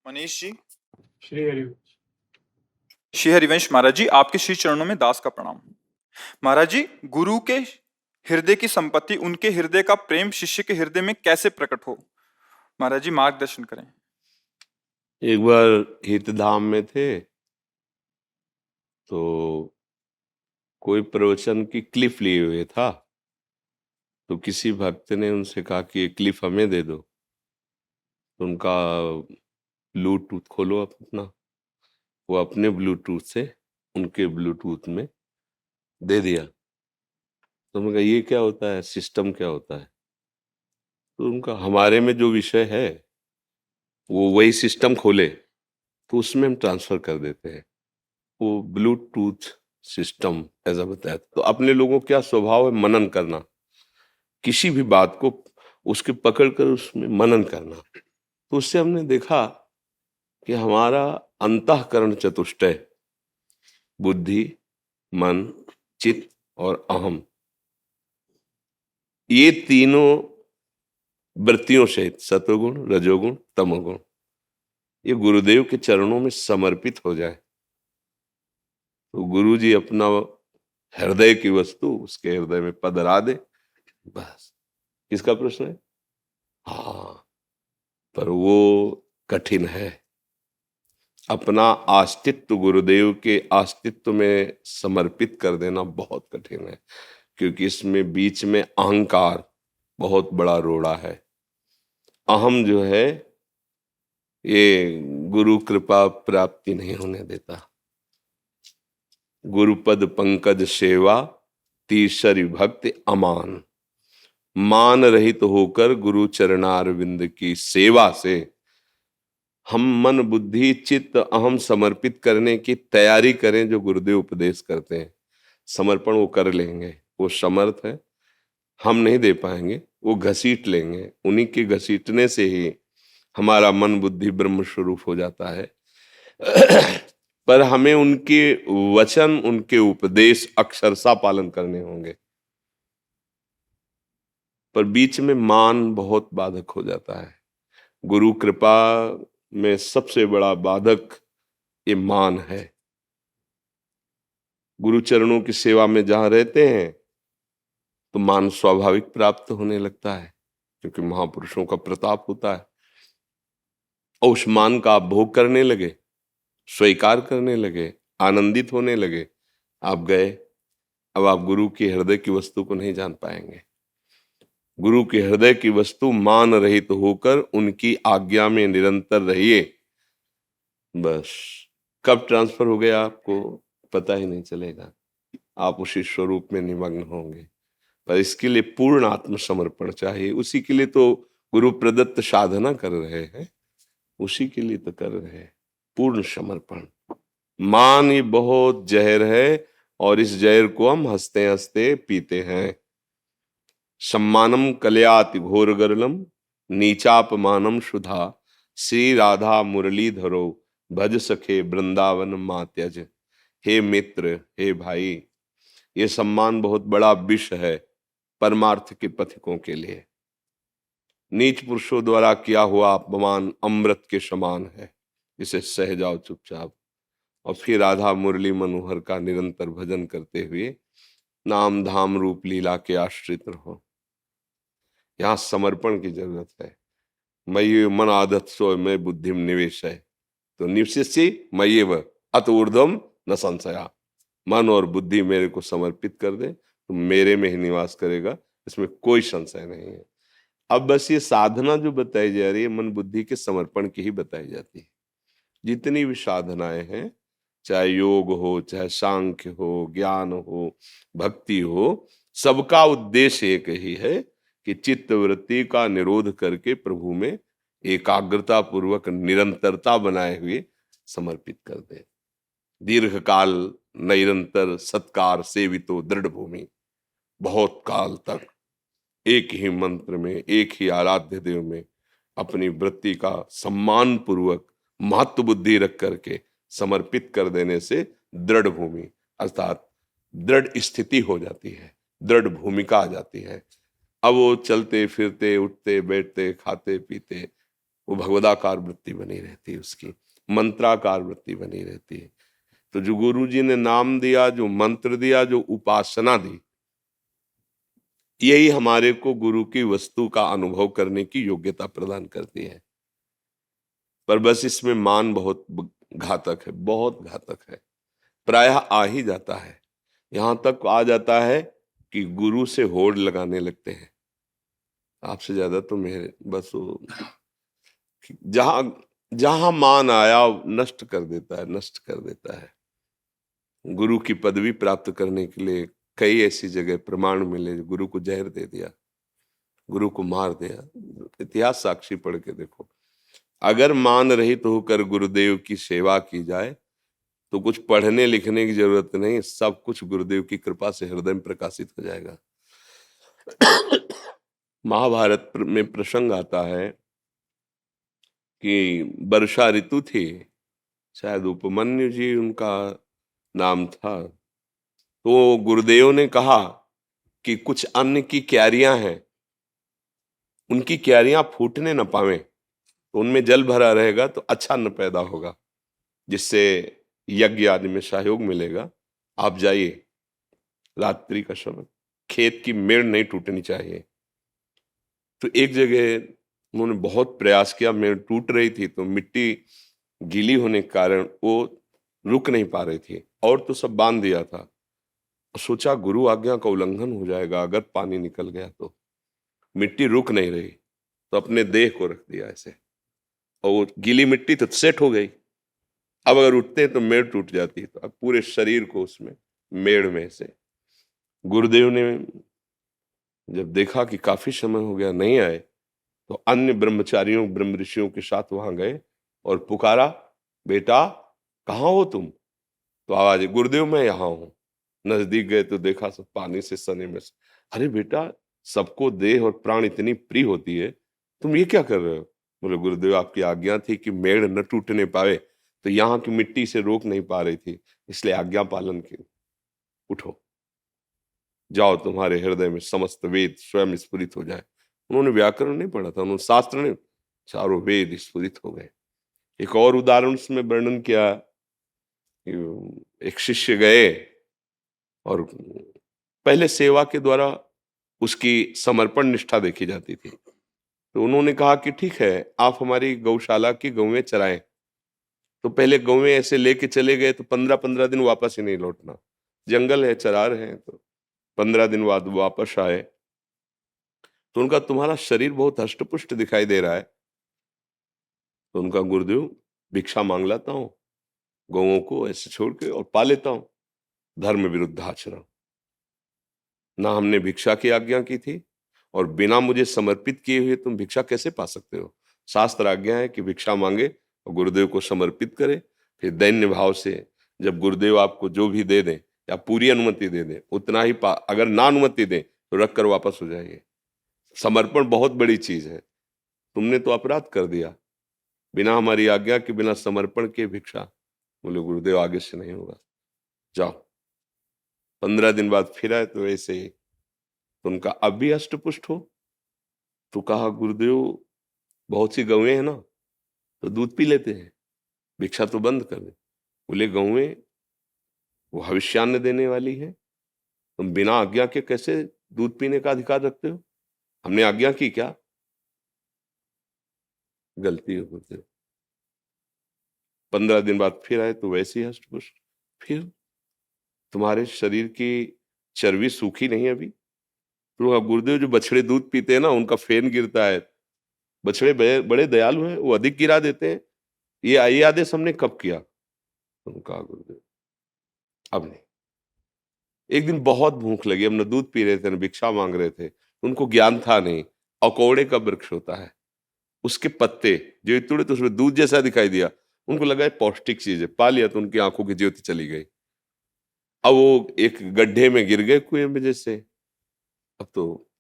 मनीष जी। श्री हरि। श्री हरिवंश महाराज जी, आपके श्री चरणों में दास का प्रणाम। महाराज जी, गुरु के हृदय की संपत्ति, उनके हृदय का प्रेम शिष्य के हृदय में कैसे प्रकट हो? महाराज जी मार्गदर्शन करें। एक बार हितधाम में थे तो कोई प्रवचन की क्लिप लिए हुए था, तो किसी भक्त ने उनसे कहा कि ये क्लिप हमें दे दो। तो उनका ब्लूटूथ खोलो अपना, वो अपने ब्लूटूथ से उनके ब्लूटूथ में दे दिया। तो मैं कहा ये क्या होता है, सिस्टम क्या होता है? तो उनका हमारे में जो विषय है वो वही सिस्टम खोले तो उसमें हम ट्रांसफर कर देते हैं। वो ब्लूटूथ सिस्टम ऐसा बताया। तो अपने लोगों का क्या स्वभाव है, मनन करना, किसी भी बात को उसके पकड़ कर उसमें मनन करना। तो उससे हमने देखा कि हमारा अंतःकरण चतुष्टय, बुद्धि, मन, चित्त और अहम, ये तीनों वृत्तियों सहित सत्वगुण, रजोगुण, तमोगुण, ये गुरुदेव के चरणों में समर्पित हो जाए तो गुरु जी अपना हृदय की वस्तु उसके हृदय में पधरा दे। बस। किसका प्रश्न है? हाँ, पर वो कठिन है। अपना अस्तित्व गुरुदेव के अस्तित्व में समर्पित कर देना बहुत कठिन है, क्योंकि इसमें बीच में अहंकार बहुत बड़ा रोड़ा है। अहम जो है ये गुरु कृपा प्राप्ति नहीं होने देता। गुरुपद पंकज सेवा तीसरी भक्ति अमान, मान रहित होकर गुरु चरणारविंद की सेवा से हम मन बुद्धि चित्त अहम समर्पित करने की तैयारी करें। जो गुरुदेव उपदेश करते हैं समर्पण वो कर लेंगे, वो समर्थ है, हम नहीं दे पाएंगे, वो घसीट लेंगे। उन्हीं के घसीटने से ही हमारा मन बुद्धि ब्रह्म स्वरूप हो जाता है। पर हमें उनके वचन, उनके उपदेश अक्षरशः पालन करने होंगे। पर बीच में मान बहुत बाधक हो जाता है। गुरु कृपा में सबसे बड़ा बाधक ये मान है। गुरु चरणों की सेवा में जहां रहते हैं तो मान स्वाभाविक प्राप्त होने लगता है, क्योंकि महापुरुषों का प्रताप होता है। और उस मान का आप भोग करने लगे, स्वीकार करने लगे, आनंदित होने लगे, आप गए। अब आप गुरु के हृदय की वस्तु को नहीं जान पाएंगे। गुरु के हृदय की वस्तु मान रहित होकर उनकी आज्ञा में निरंतर रहिए। बस कब ट्रांसफर हो गया आपको पता ही नहीं चलेगा, आप उसी स्वरूप में निमग्न होंगे। पर इसके लिए पूर्ण आत्मसमर्पण चाहिए। उसी के लिए तो गुरु प्रदत्त साधना कर रहे हैं, उसी के लिए तो कर रहे हैं। पूर्ण समर्पण। मान ये बहुत जहर है और इस जहर को हम हंसते हंसते पीते हैं। सम्मानम कलयाति घोर गरलम नीचापमानम सुधा, श्री राधा मुरलीधरो भज सखे वृंदावन मात्यज। हे मित्र, हे भाई, ये सम्मान बहुत बड़ा विष है परमार्थ के पथिकों के लिए। नीच पुरुषों द्वारा किया हुआ अपमान अमृत के समान है, इसे सह जाओ चुपचाप और फिर राधा मुरली मनोहर का निरंतर भजन करते हुए नाम धाम रूप लीला के आश्रित रहो। यहाँ समर्पण की जरूरत है। मयि मन आदत सो मैं बुद्धि निवेश है, तो निवशिष्य मय्येव अत ऊर्ध्वम न संशया। मन और बुद्धि मेरे को समर्पित कर दे तो मेरे में ही निवास करेगा, इसमें कोई संशय नहीं है। अब बस ये साधना जो बताई जा रही है मन बुद्धि के समर्पण की ही बताई जाती है। जितनी भी साधनाएं हैं, चाहे योग हो, चाहे सांख्य हो, ज्ञान हो, भक्ति हो, सबका उद्देश्य एक ही है कि चित्त वृत्ति का निरोध करके प्रभु में एकाग्रता पूर्वक निरंतरता बनाए हुए समर्पित कर दे। दीर्घ काल निरंतर सत्कार सेवितो दृढ़ भूमि, बहुत काल तक एक ही मंत्र में, एक ही आराध्य देव में अपनी वृत्ति का सम्मान पूर्वक महत्व बुद्धि रख करके समर्पित कर देने से दृढ़ भूमि अर्थात दृढ़ स्थिति हो जाती है, दृढ़ भूमिका आ जाती है। अब वो चलते फिरते उठते बैठते खाते पीते वो भगवदाकार वृत्ति बनी रहती है, उसकी मंत्राकार वृत्ति बनी रहती है। तो जो गुरु जी ने नाम दिया, जो मंत्र दिया, जो उपासना दी, यही हमारे को गुरु की वस्तु का अनुभव करने की योग्यता प्रदान करती है। पर बस इसमें मान बहुत घातक है, बहुत घातक है। प्रायः आ ही जाता है, यहां तक आ जाता है कि गुरु से होड़ लगाने लगते हैं, आपसे ज्यादा तो मेरे, बस वो जहां जहां मान आया नष्ट कर देता है, नष्ट कर देता है। गुरु की पदवी प्राप्त करने के लिए कई ऐसी जगह प्रमाण मिले, गुरु को जहर दे दिया, गुरु को मार दिया। इतिहास साक्षी पढ़ के देखो। अगर मान रहित होकर गुरुदेव की सेवा की जाए तो कुछ पढ़ने लिखने की जरूरत नहीं, सब कुछ गुरुदेव की कृपा से हृदय में प्रकाशित हो जाएगा। महाभारत में प्रसंग आता है कि वर्षा ऋतु थी, शायद उपमन्यु जी उनका नाम था। तो गुरुदेव ने कहा कि कुछ अन्न की क्यारियां हैं, उनकी क्यारियां फूटने न पावे, तो उनमें जल भरा रहेगा तो अच्छा अन्न पैदा होगा, जिससे यज्ञ आदि में सहयोग मिलेगा। आप जाइए, रात्रि का समय, खेत की मेड़ नहीं टूटनी चाहिए। तो एक जगह उन्होंने बहुत प्रयास किया, मेड़ टूट रही थी, तो मिट्टी गीली होने के कारण वो रुक नहीं पा रही थी, और तो सब बांध दिया था। सोचा गुरु आज्ञा का उल्लंघन हो जाएगा अगर पानी निकल गया तो, मिट्टी रुक नहीं रही, तो अपने देह को रख दिया ऐसे, और वो गीली मिट्टी तो सेट हो गई। अब अगर उठते तो मेड़ टूट जाती, तो अब पूरे शरीर को उसमें मेड़ में से। गुरुदेव ने जब देखा कि काफी समय हो गया नहीं आए, तो अन्य ब्रह्मचारियों ब्रह्म ऋषियों के साथ वहां गए और पुकारा, बेटा कहाँ हो तुम? तो आवाज, गुरुदेव मैं यहाँ हूं। नजदीक गए तो देखा सब पानी से सने में से। अरे बेटा, सबको देह और प्राण इतनी प्रिय होती है, तुम ये क्या कर रहे हो? बोले गुरुदेव आपकी आज्ञा थी कि मेड़ न टूटने पावे, तो यहाँ की मिट्टी से रोक नहीं पा रही थी, इसलिए आज्ञा पालन की। उठो, जाओ, तुम्हारे हृदय में समस्त वेद स्वयं स्फुरित हो जाए। उन्होंने व्याकरण नहीं पढ़ा था, उन्होंने शास्त्र नहीं, चारों वेद स्फुरित हो गए। एक और उदाहरण उसमें वर्णन किया, एक शिष्य गए और पहले सेवा के द्वारा उसकी समर्पण निष्ठा देखी जाती थी। तो उन्होंने कहा कि ठीक है, आप हमारी गौशाला की गौएं चराएं। तो पहले गौएं ऐसे लेके चले गए, तो 15-15 दिन वापस ही नहीं लौटना, जंगल है, चरा रहे हैं। तो 15 दिन बाद वापस आए, तो उनका तुम्हारा शरीर बहुत हष्टपुष्ट दिखाई दे रहा है। तो उनका, गुरुदेव भिक्षा मांग लाता हूँ, गौओं को ऐसे छोड़ के, और पा लेता हूँ। धर्म विरुद्ध आचरण, ना हमने भिक्षा की आज्ञा की थी, और बिना मुझे समर्पित किए हुए तुम भिक्षा कैसे पा सकते हो? शास्त्र आज्ञा है कि भिक्षा मांगे और गुरुदेव को समर्पित करे। फिर दैन्य भाव से जब गुरुदेव आपको जो भी दे दें या पूरी अनुमति दे दें उतना ही पा, अगर ना अनुमति दें तो रख कर वापस हो जाइए। समर्पण बहुत बड़ी चीज है। तुमने तो अपराध कर दिया, बिना हमारी आज्ञा के, बिना समर्पण के भिक्षा। बोले गुरुदेव आगे से नहीं होगा, जाओ। 15 दिन बाद फिर आए तो ऐसे ही। तो उनका अब भी अष्टपुष्ट हो? तो कहा गुरुदेव बहुत सी गौएं हैं ना, तो दूध पी लेते हैं, भिक्षा तो बंद कर दे। बोले गौएं वो भविष्यान्न देने वाली है, तुम बिना आज्ञा के कैसे दूध पीने का अधिकार रखते हो? हमने आज्ञा की क्या? गलती हो गुरुदेव। 15 दिन बाद फिर आए तो वैसे ही हष्टपुष्ट। फिर तुम्हारे शरीर की चर्बी सूखी नहीं अभी? तो गुरुदेव जो बछड़े दूध पीते हैं ना, उनका फेन गिरता है, बछड़े बड़े दयालु हैं, वो अधिक गिरा देते हैं, ये आदेश हमने कब किया? तो कहा गुरुदेव अब नहीं। एक दिन बहुत भूख लगी, हम न दूध पी रहे थे न भिक्षा मांग रहे थे, उनको ज्ञान था नहीं। अकौड़े का वृक्ष होता है, उसके पत्ते जो तोड़े तो उसमें दूध जैसा दिखाई दिया, उनको लगा पौष्टिक चीज है, पा लिया तो उनकी आंखों की ज्योति चली गई। अब वो एक गड्ढे में गिर गए कुएं में जैसे।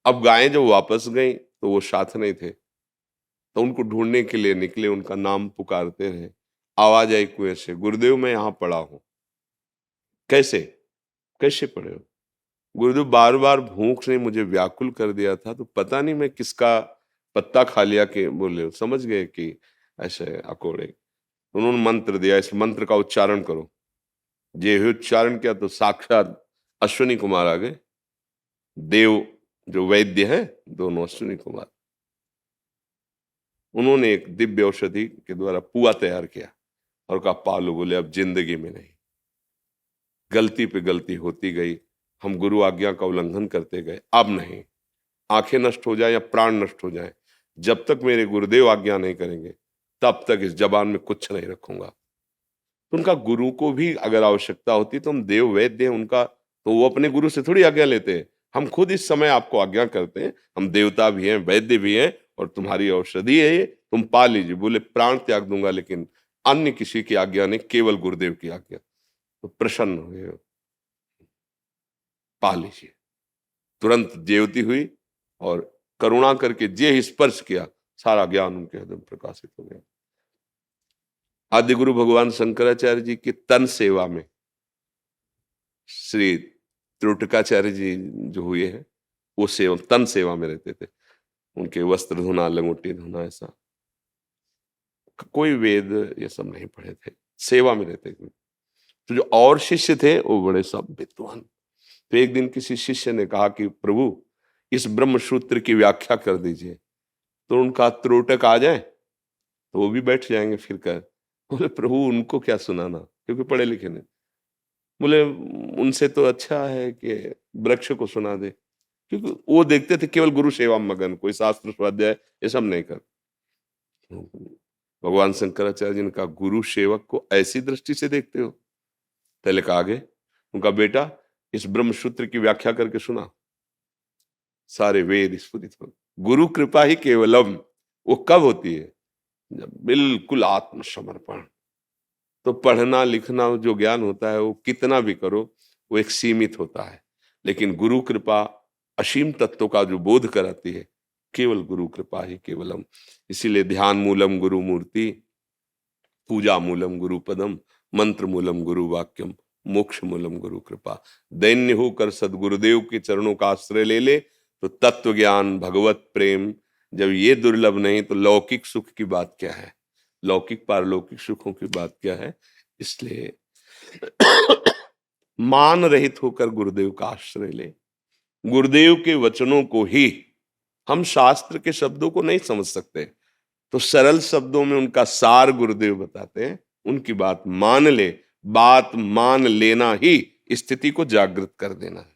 अब गायें जो वापस गई तो वो साथ नहीं थे, तो उनको ढूंढने के लिए निकले, उनका नाम पुकारते रहे। आवाज आई कुएं से, गुरुदेव मैं यहाँ पड़ा हूं। कैसे कैसे पड़े हो? गुरुदेव बार बार भूख ने मुझे व्याकुल कर दिया था, तो पता नहीं मैं किसका पत्ता खा लिया कि बोले समझ गए कि ऐसे अकोड़े। उन्होंने मंत्र दिया, इस मंत्र का उच्चारण करो। जे ही उच्चारण किया तो साक्षात अश्विनी कुमार आ गए। देव जो वैद्य है, दोनों अश्विनी कुमार, उन्होंने एक दिव्य औषधि के द्वारा पुआ तैयार किया और कहा पालो। बोले अब जिंदगी में नहीं। गलती पे गलती होती गई, हम गुरु आज्ञा का उल्लंघन करते गए, अब नहीं। आंखें नष्ट हो जाए या प्राण नष्ट हो जाए, जब तक मेरे गुरुदेव आज्ञा नहीं करेंगे तब तक इस जबान में कुछ नहीं रखूंगा। तो उनका गुरु को भी अगर आवश्यकता होती तो हम देव वैद्य हैं उनका, तो वो अपने गुरु से थोड़ी आज्ञा लेते हैं। हम खुद इस समय आपको आज्ञा करते हैं, हम देवता भी हैं, वैद्य भी हैं, और तुम्हारी औषधि है ये, तुम पा लीजिए। बोले प्राण त्याग दूंगा लेकिन अन्य किसी की आज्ञा नहीं, केवल गुरुदेव की आज्ञा। तो प्रसन्न हुए, पा लीजिए। तुरंत जेवती हुई और करुणा करके जे स्पर्श किया, सारा ज्ञान उनके हृदय में प्रकाशित हो गया। आदि गुरु भगवान शंकराचार्य जी की तन सेवा में श्री त्रोटकाचार्य जी जो हुए हैं, वो सेवा तन सेवा में रहते थे। उनके वस्त्र धोना, लंगोटी धोना, ऐसा कोई वेद ये सब नहीं पढ़े थे, सेवा में रहते थे। तो जो और शिष्य थे वो बड़े सब विद्वान। तो एक दिन किसी शिष्य ने कहा कि प्रभु इस ब्रह्म सूत्र की व्याख्या कर दीजिए। तो उनका त्रोटक आ जाए तो वो भी बैठ जाएंगे फिर कर। बोले प्रभु उनको क्या सुनाना, क्योंकि पढ़े लिखे नहीं। बोले उनसे तो अच्छा है कि वृक्ष को सुना दे, क्योंकि वो देखते थे केवल गुरु सेवा में मगन, कोई शास्त्र स्वाध्याय ये सब नहीं कर। भगवान शंकराचार्य जी ने कहा गुरु सेवक को ऐसी दृष्टि से देखते हो? पहले कहा आगे, उनका बेटा इस ब्रह्म सूत्र की व्याख्या करके सुना। सारे वेद स्फुरित हो। गुरु कृपा ही केवलम, वो कब होती है? जब बिल्कुल आत्मसमर्पण। तो पढ़ना लिखना जो ज्ञान होता है वो कितना भी करो वो एक सीमित होता है, लेकिन गुरु कृपा असीम तत्व का जो बोध कराती है, केवल गुरु कृपा ही केवलम। इसीलिए ध्यान मूलम गुरु मूर्ति, पूजा मूलम गुरु पदम, मंत्र मूलम गुरु वाक्यम, मोक्ष मूलम गुरु कृपा। दैन्य होकर सदगुरुदेव के चरणों का आश्रय ले ले तो तत्व ज्ञान, भगवत प्रेम जब ये दुर्लभ नहीं तो लौकिक सुख की बात क्या है, लौकिक पारलौकिक सुखों की बात क्या है। इसलिए मान रहित होकर गुरुदेव का आश्रय ले। गुरुदेव के वचनों को ही, हम शास्त्र के शब्दों को नहीं समझ सकते तो सरल शब्दों में उनका सार गुरुदेव बताते हैं, उनकी बात मान ले। बात मान लेना ही स्थिति को जागृत कर देना है।